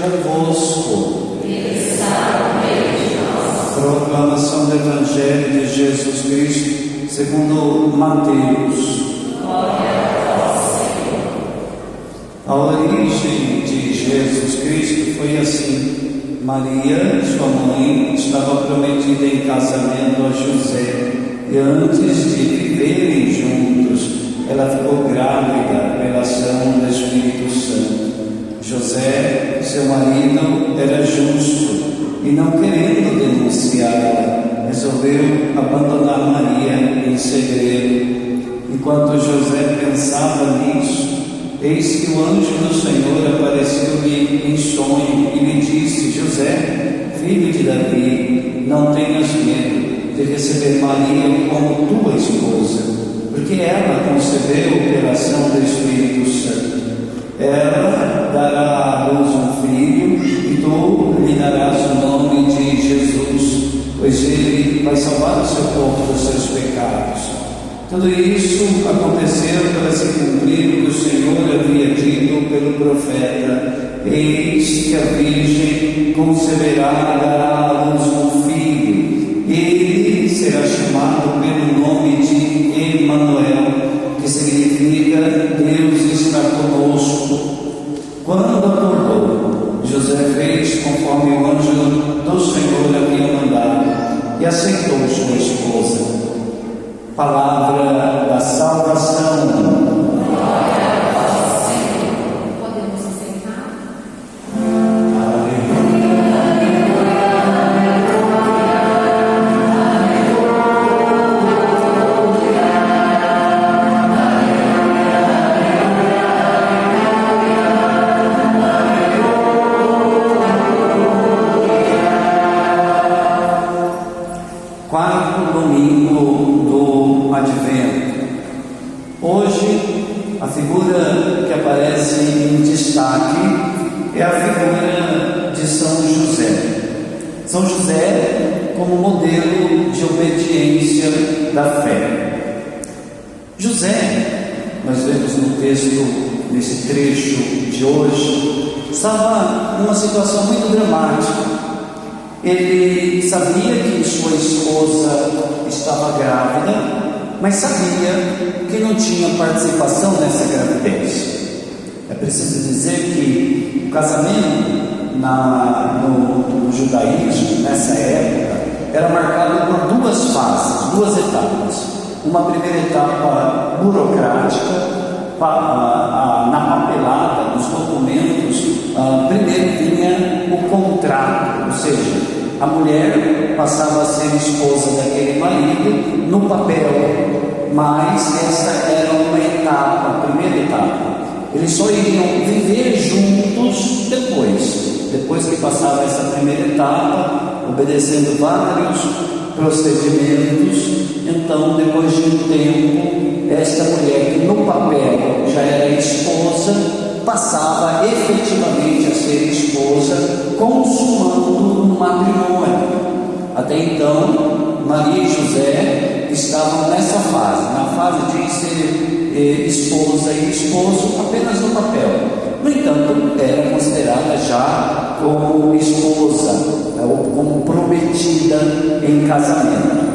convosco. Ele está no meio de nós. Proclamação do Evangelho de Jesus Cristo segundo Mateus. Glória a vós, Senhor. A origem de Jesus Cristo foi assim: Maria, sua mãe, estava prometida em casamento a José, e antes de viverem juntos, ela ficou grávida pela ação do Espírito Santo. José, seu marido, era justo e, não querendo denunciá-la, resolveu abandonar Maria em segredo. Enquanto José pensava nisso, eis que o anjo do Senhor apareceu-lhe em sonho e lhe disse: José, filho de Davi, não tenhas medo de receber Maria como tua esposa, porque ela concebeu pela ação do Espírito Santo. Ela dará à luz um filho e tu lhe darás o nome de Jesus, pois ele vai salvar o seu povo dos seus pecados. Tudo isso aconteceu para se cumprir o que o Senhor havia dito pelo profeta: eis que a Virgem conceberá e dará à luz um filho. Ele será chamado pelo nome de Emanuel, que significa Deus está conosco. Quando acordou, José fez conforme o anjo do Senhor havia mandado e aceitou sua esposa. Palavra da salvação. Glória a vós, Senhor. Podemos aceitar? Quarto domingo do Advento. Hoje, a figura que aparece em destaque é a figura de São José. São José como modelo de obediência da fé. José, nós vemos no texto, nesse trecho de hoje, estava numa situação muito dramática. Ele sabia que sua esposa estava grávida, mas sabia que não tinha participação nessa gravidez. É preciso dizer que o casamento no judaísmo, nessa época, era marcado por duas fases, duas etapas. Uma primeira etapa burocrática, na papelada dos documentos. Primeiro vinha o contrato, ou seja, a mulher passava a ser esposa daquele marido no papel, mas essa era uma etapa, a primeira etapa. Eles só iriam viver juntos depois que passava essa primeira etapa, obedecendo vários procedimentos. Então, depois de um tempo, esta mulher que no papel já era esposa, passava efetivamente a ser esposa, consumando um matrimônio. Até então, Maria e José estavam nessa fase, na fase de ser esposa e esposo apenas no papel. No entanto, era considerada já como esposa, ou como prometida em casamento.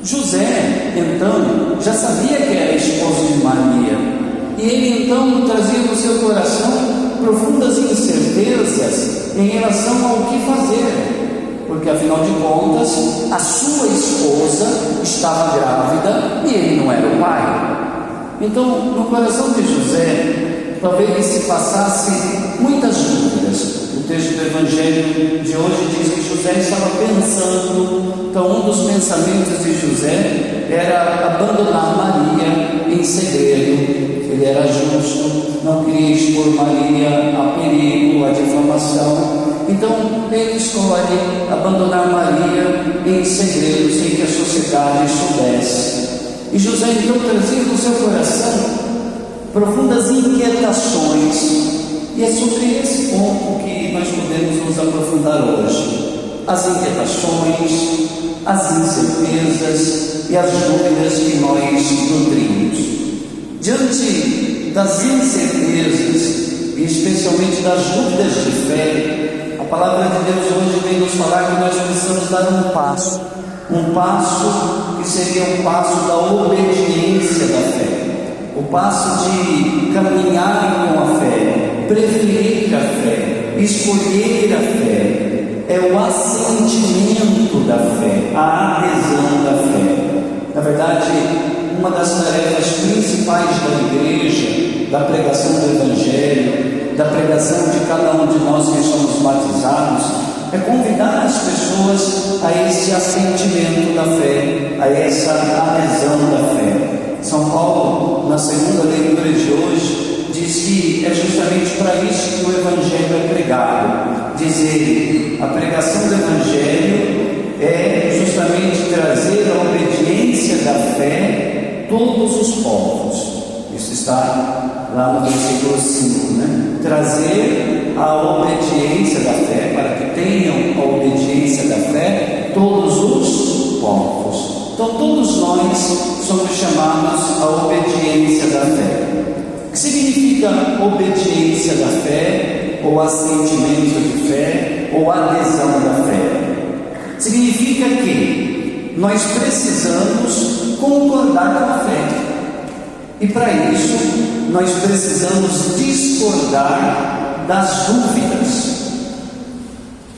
José, então, já sabia que era esposo de Maria, e ele então trazia no seu coração profundas incertezas em relação ao que fazer, porque afinal de contas a sua esposa estava grávida e ele não era o pai. Então, no coração de José, talvez se passasse muitas dúvidas. O texto do Evangelho de hoje diz que José estava pensando. Então, um dos pensamentos de José era abandonar Maria em segredo. Ele era justo, não queria expor Maria a perigo, a difamação. Então, ele escolhe abandonar Maria em segredo, sem que a sociedade soubesse. E José então trazia no seu coração profundas inquietações. E é sobre esse ponto que nós podemos nos aprofundar hoje. As inquietações, as incertezas e as dúvidas que nós nutrimos. Diante das incertezas e especialmente das dúvidas de fé, a palavra de Deus hoje vem nos falar que nós precisamos dar um passo que seria um passo da obediência da fé, o passo de caminhar com a fé, preferir a fé, escolher a fé, é o assentimento da fé, a adesão da fé. Na verdade, uma das tarefas principais da igreja, da pregação do Evangelho, da pregação de cada um de nós que somos batizados, é convidar as pessoas a esse assentimento da fé, a essa adesão da fé. São Paulo, na segunda leitura de hoje, diz que é justamente para isso que o Evangelho é pregado. Diz ele, a pregação do Evangelho é justamente trazer a obediência da fé a todos os povos. Isso está lá no versículo 5, né? Trazer a obediência da fé, para que tenham a obediência da fé todos os povos. Então todos nós somos chamados à obediência da fé. O que significa obediência da fé, ou assentimento de fé, ou adesão da fé? Significa que nós precisamos concordar com a fé. E para isso, nós precisamos discordar das dúvidas.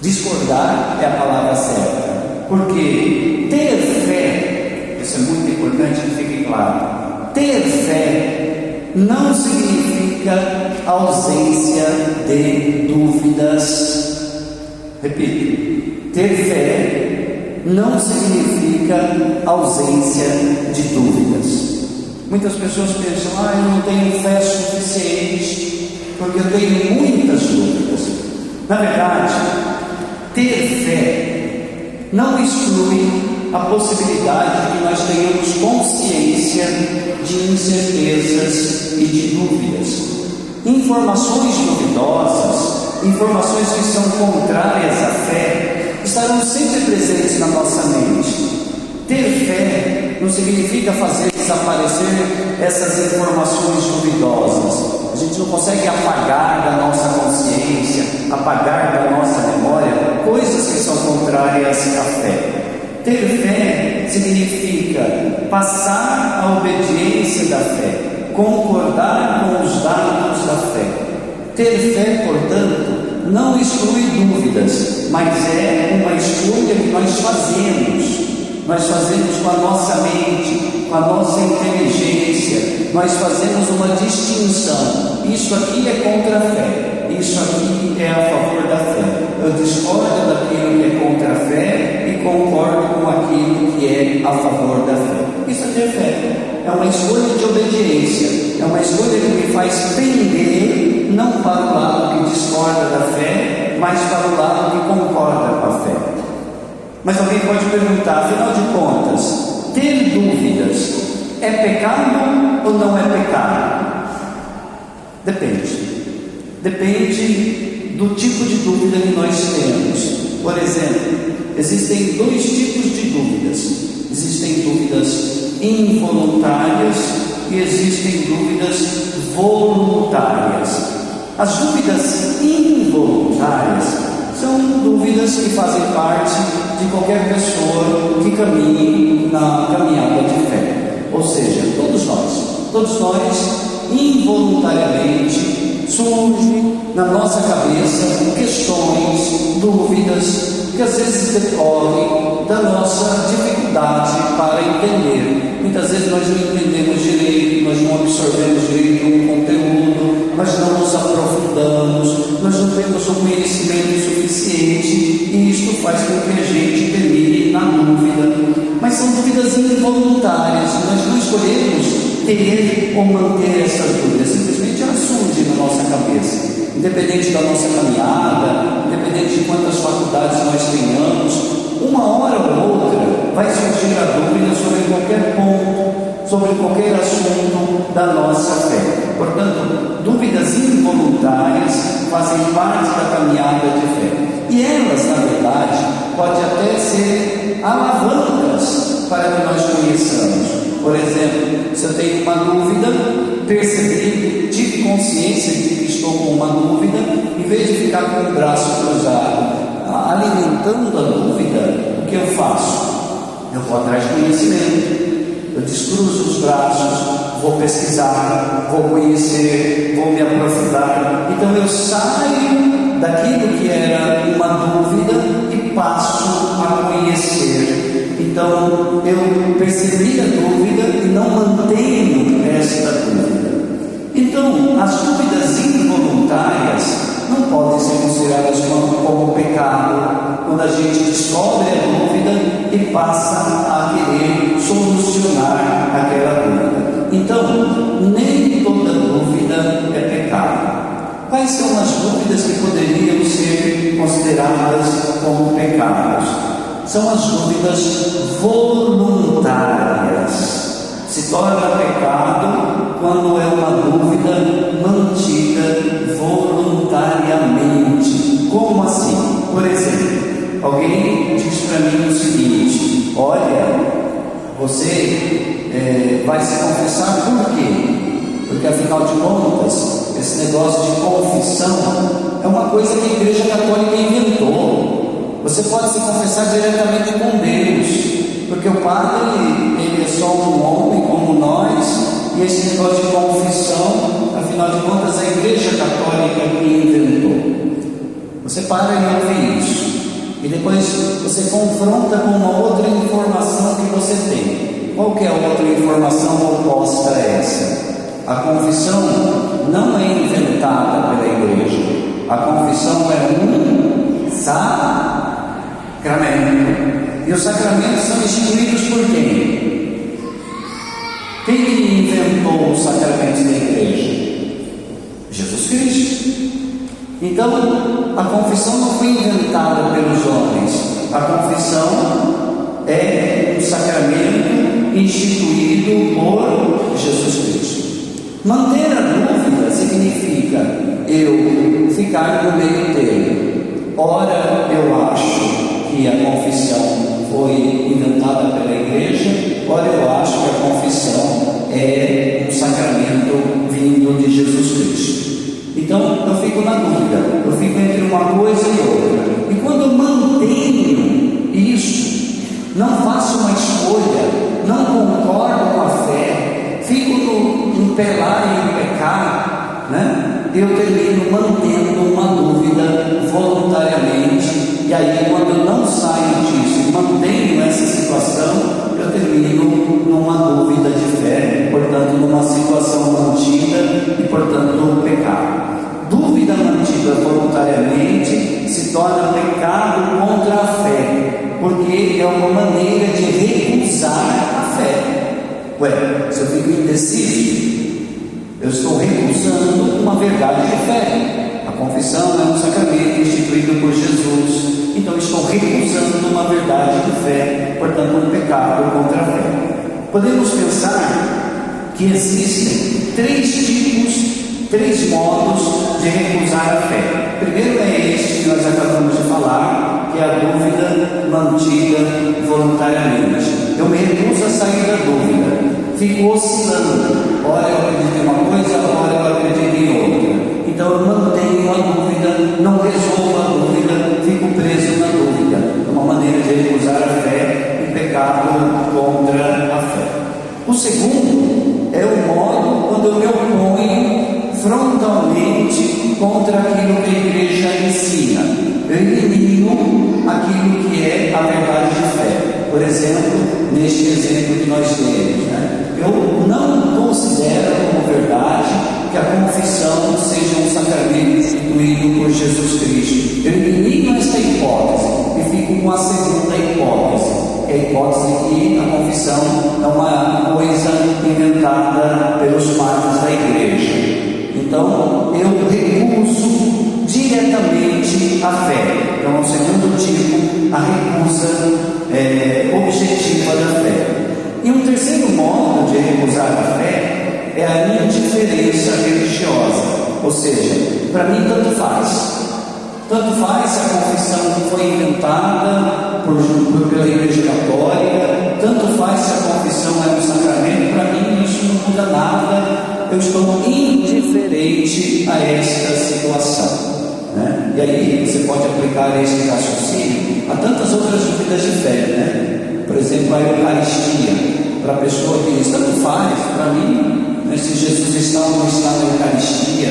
Discordar é a palavra certa, porque ter fé, isso é muito importante que fique claro, ter fé não significa ausência de dúvidas. Repito, ter fé não significa ausência de dúvidas. Muitas pessoas pensam, eu não tenho fé suficiente, porque eu tenho muitas dúvidas. Na verdade, ter fé não exclui a possibilidade de que nós tenhamos consciência de incertezas e de dúvidas. Informações duvidosas, informações que são contrárias à fé, estarão sempre presentes na nossa mente. Ter fé não significa fazer desaparecer essas informações duvidosas. A gente não consegue apagar da nossa consciência, apagar da nossa memória coisas que são contrárias à fé. Ter fé significa passar a obediência da fé, concordar com os dados da fé. Ter fé, portanto, não exclui dúvidas, mas é uma escolha que nós fazemos. Nós fazemos com a nossa mente, com a nossa inteligência, nós fazemos uma distinção. Isso aqui é contra a fé, isso aqui é a favor da fé. Eu discordo daquilo que é contra a fé e concordo com aquilo que é a favor da fé. Isso é ter fé. É uma escolha de obediência, é uma escolha que me faz pender não para o lado que discorda da fé, mas para o lado que concorda com a fé. Mas alguém pode perguntar, afinal de contas, ter dúvidas é pecado ou não é pecado? Depende do tipo de dúvida que nós temos. Por exemplo, existem dois tipos de dúvidas. Existem dúvidas involuntárias e existem dúvidas voluntárias. As dúvidas involuntárias são dúvidas que fazem parte de qualquer pessoa que caminhe na caminhada de fé. Ou seja, todos nós involuntariamente surgem na nossa cabeça questões, dúvidas que às vezes decorrem da nossa dificuldade para entender. Muitas vezes nós não entendemos direito, nós não absorvemos direito um conteúdo, nós não nos aprofundamos, nós não temos um conhecimento suficiente e isto faz com que a gente termine na dúvida. Mas são dúvidas involuntárias, nós não escolhemos ter ou manter essas dúvidas, simplesmente elas surgem na nossa cabeça. Independente da nossa caminhada, independente de quantas faculdades nós tenhamos, uma hora ou outra vai surgir a dúvida sobre qualquer ponto, sobre qualquer assunto da nossa fé. Portanto, dúvidas involuntárias fazem parte da caminhada de fé. E elas, na verdade, podem até ser alavancas para que nós conheçamos. Por exemplo, se eu tenho uma dúvida, percebi, tive consciência de que estou com uma dúvida, em vez de ficar com o braço cruzado, alimentando a dúvida, o que eu faço? Eu vou atrás de conhecimento, eu descruzo os braços, vou pesquisar, vou conhecer, vou me aprofundar. Então eu saio daquilo que era uma dúvida e passo a conhecer. Então eu percebi a dúvida e não mantenho esta dúvida. Então as dúvidas involuntárias não podem ser consideradas como pecado quando a gente descobre a dúvida e passa a querer solucionar aquela dúvida. Então, nem toda dúvida é pecado. Quais são as dúvidas que poderiam ser consideradas como pecados? São as dúvidas voluntárias. Se torna pecado quando é uma dúvida mantida voluntariamente. Como assim? Por exemplo, alguém diz para mim o seguinte: olha, você vai se confessar por quê? Porque afinal de contas, esse negócio de confissão é uma coisa que a Igreja Católica inventou. Você pode se confessar diretamente com Deus, porque o padre, ele é só um homem como nós, e esse negócio de confissão, afinal de contas, a Igreja Católica que inventou. Você para e ouve isso, e depois você confronta com uma outra informação que você tem. Qual que é a outra informação oposta a essa? A confissão não é inventada pela Igreja. A confissão é um sacramento. E os sacramentos são instituídos por quem? Quem que inventou os sacramentos da Igreja? Jesus Cristo. Então, a confissão não foi inventada pelos homens. A confissão é um sacramento instituído por Jesus Cristo. Manter a dúvida significa eu ficar no meio termo. Ora, eu acho que a confissão foi inventada pela Igreja, ora, eu acho que a confissão é um sacramento vindo de Jesus Cristo. Então, eu fico na dúvida, eu fico entre uma coisa e outra. E quando eu mantenho isso, não faço uma escolha, não concordo com a fé, fico no pelar e no pecar, né? Eu termino mantendo uma dúvida voluntariamente, e aí quando eu não saio disso e mantenho essa situação, eu termino numa dúvida de fé, portanto numa situação mantida e portanto pecado. Dúvida mantida voluntariamente se torna pecado contra a fé, porque é uma maneira de recusar a fé. Ué, se eu fico indeciso, eu estou recusando uma verdade de fé. A confissão é um sacramento instituído por Jesus, então estou recusando uma verdade de fé, portanto um pecado contra a fé. Podemos pensar que existem três modos de recusar a fé. Primeiro é este que nós acabamos de falar, que é a dúvida mantida voluntariamente. Eu me recuso a sair da dúvida, fico oscilando. Ora eu acredito em uma coisa, ora eu acredito em outra. Então eu mantenho a dúvida, não resolvo a dúvida, fico preso na dúvida. É uma maneira de recusar a fé e pecado contra a fé. O segundo é o modo quando eu me oponho frontalmente contra aquilo que a Igreja ensina. Eu elimino aquilo que é a verdade de fé. Por exemplo, neste exemplo que nós temos, né? Eu não considero como verdade que a confissão seja um sacramento instituído por Jesus Cristo. Eu elimino esta hipótese e fico com a segunda hipótese, que é a hipótese de que a confissão é uma coisa inventada pelos padres da Igreja. Então, eu recuso diretamente a fé. Então, o segundo tipo, a recusa objetiva da fé. E um terceiro modo de recusar a fé é a indiferença religiosa. Ou seja, para mim tanto faz. Tanto faz se a confissão foi inventada pela Igreja Católica, tanto faz se a confissão é um sacramento, para mim isso não muda nada. eu estou indiferente a esta situação. Né? E aí você pode aplicar esse raciocínio a tantas outras dúvidas de fé, né? Por exemplo, a Eucaristia, para a pessoa que diz, tanto faz, para mim, né, se Jesus está ou não está na Eucaristia.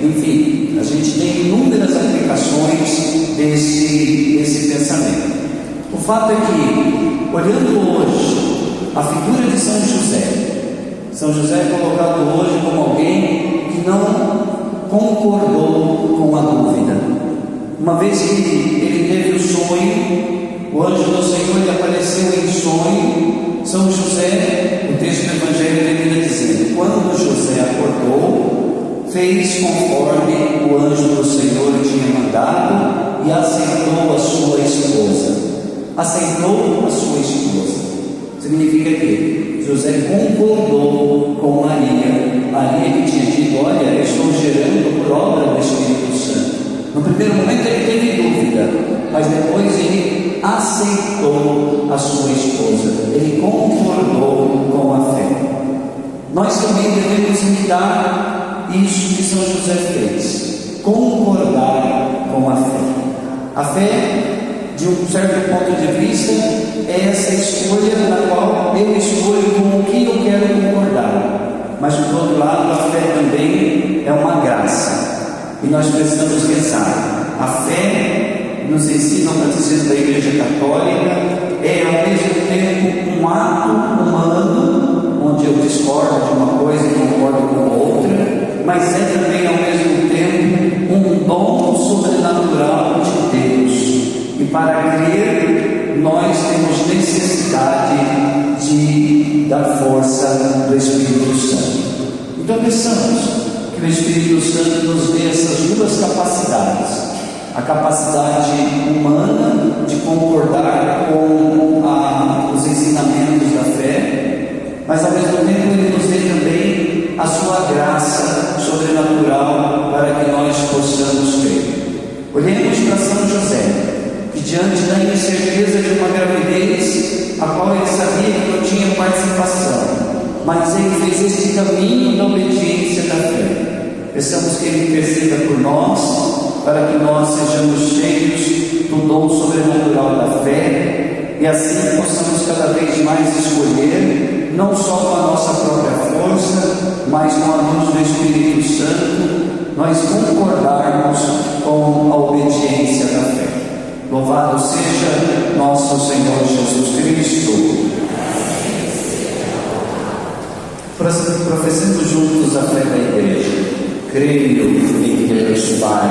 Enfim, a gente tem inúmeras aplicações desse pensamento. O fato é que, olhando hoje a figura de São José é colocado hoje como alguém que não concordou com a dúvida. Uma vez que ele teve o sonho, o anjo do Senhor lhe apareceu em sonho. São José, o texto do Evangelho termina dizendo: quando José acordou, fez conforme o anjo do Senhor tinha mandado e aceitou a sua esposa. Aceitou a sua esposa significa que José concordou com Maria que tinha dito: olha, eu estou gerando por obra do Espírito Santo. No primeiro momento ele teve dúvida, mas depois ele aceitou a sua esposa, ele concordou com a fé. Nós também devemos imitar isso que São José fez, concordar com a fé. A fé, de um certo ponto de vista, é essa escolha na qual eu escolho com o que eu quero concordar. Mas, do outro lado, a fé também é uma graça. E nós precisamos pensar: a fé, nos ensina o catecismo da Igreja Católica, é ao mesmo tempo um ato humano, onde eu discordo de uma coisa e concordo com outra, mas é também ao mesmo tempo um dom sobrenatural de Deus. E para crer, nós temos necessidade da força do Espírito Santo. Então pensamos que o Espírito Santo nos dê essas duas capacidades: a capacidade humana de concordar com os ensinamentos da fé, mas ao mesmo tempo Ele nos dê também a sua graça sobrenatural para que nós possamos crer. Olhemos para São José, que diante da incerteza de uma gravidez, a qual ele sabia que não tinha participação, mas ele fez este caminho da obediência da fé. Peçamos que Ele interceda por nós, para que nós sejamos cheios do dom sobrenatural da fé, e assim possamos cada vez mais escolher, não só com a nossa própria força, mas com a luz do Espírito Santo, nós concordarmos com a obediência da fé. Louvado seja nosso Senhor Jesus Cristo. Professando juntos a fé da Igreja. Creio em Deus Pai,